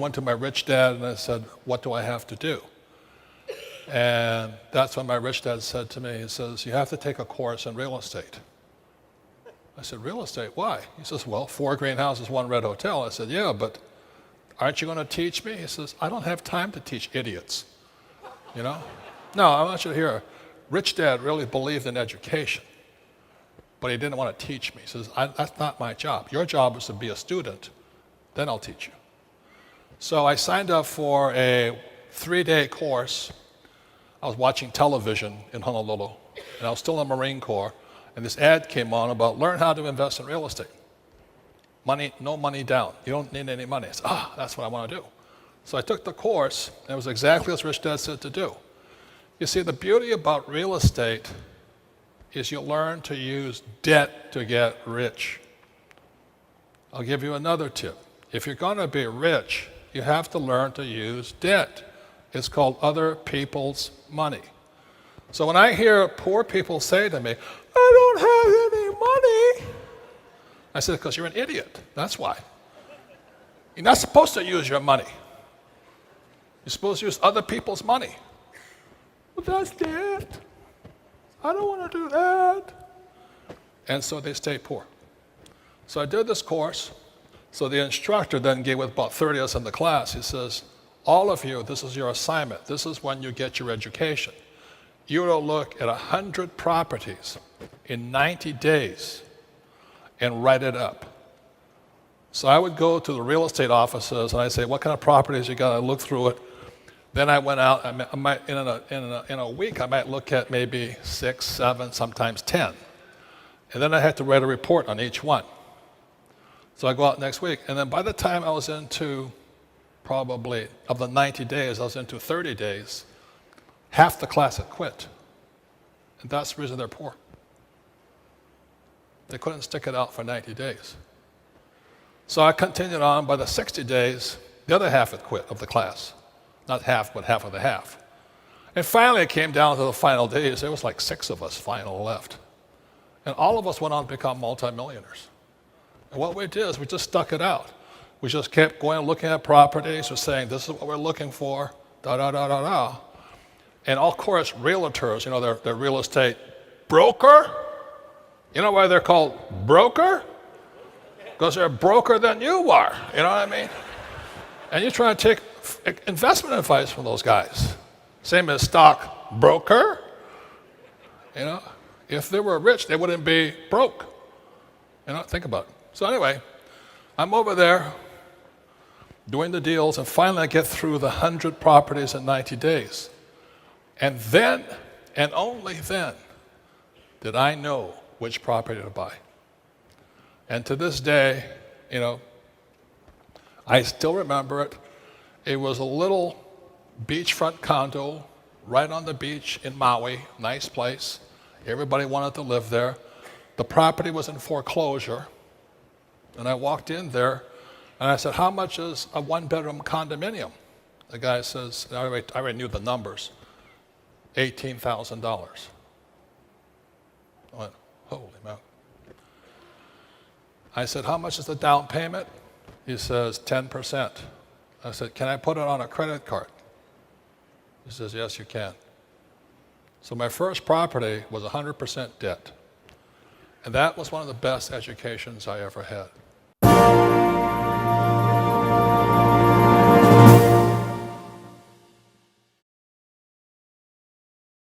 went to my rich dad and I said, what do I have to do? And that's when my rich dad said to me, he says, you have to take a course in real estate. I said, real estate, why? He says, well, 4 greenhouses, 1 red hotel. I said, yeah, but aren't you going to teach me? He says, I don't have time to teach idiots, you know? No, I want you to hear, rich dad really believed in education, but he didn't want to teach me. He says, that's not my job. Your job is to be a student, then I'll teach you. So I signed up for a 3-day course. I was watching television in Honolulu, and I was still in the Marine Corps, and this ad came on about learn how to invest in real estate. Money, no money down. You don't need any money. I said, that's what I want to do. So I took the course, and it was exactly as Rich Dad said to do. You see, the beauty about real estate is you learn to use debt to get rich. I'll give you another tip. If you're going to be rich, you have to learn to use debt. It's called other people's money. So when I hear poor people say to me, I don't have any money, I said, because you're an idiot. That's why. You're not supposed to use your money. You're supposed to use other people's money. Well, that's debt. I don't want to do that. And so they stay poor. So I did this course. So the instructor then gave with about 30 of us in the class, he says, all of you, this is your assignment. This is when you get your education. You will look at 100 properties in 90 days and write it up. So I would go to the real estate offices and I'd say, what kind of properties you got? I look through it. Then I went out, I might, in a week, I might look at maybe 6, 7, sometimes 10. And then I had to write a report on each one. So I go out next week, and then by the time I was into probably, of the 90 days, I was into 30 days, half the class had quit. And that's the reason they're poor. They couldn't stick it out for 90 days. So I continued on. By the 60 days, the other half had quit of the class. Not half, but half of the half. And finally it came down to the final days. There was like 6 of us final left. And all of us went on to become multimillionaires. And what we did is we just stuck it out. We just kept going and looking at properties. We're saying, this is what we're looking for, da-da-da-da-da. And of course, realtors, you know, they're real estate broker. You know why they're called broker? Because they're broker than you are, you know what I mean? And you're trying to take investment advice from those guys. Same as stock broker. You know, if they were rich, they wouldn't be broke. You know, think about it. So anyway, I'm over there doing the deals, and finally I get through the 100 properties in 90 days. And then, and only then, did I know which property to buy. And to this day, you know, I still remember it. It was a little beachfront condo right on the beach in Maui, nice place. Everybody wanted to live there. The property was in foreclosure. And I walked in there and I said, how much is a 1-bedroom condominium? The guy says, I already knew the numbers, $18,000. I went, holy man. I said, how much is the down payment? He says, 10%. I said, can I put it on a credit card? He says, yes, you can. So my first property was 100% debt. And that was one of the best educations I ever had.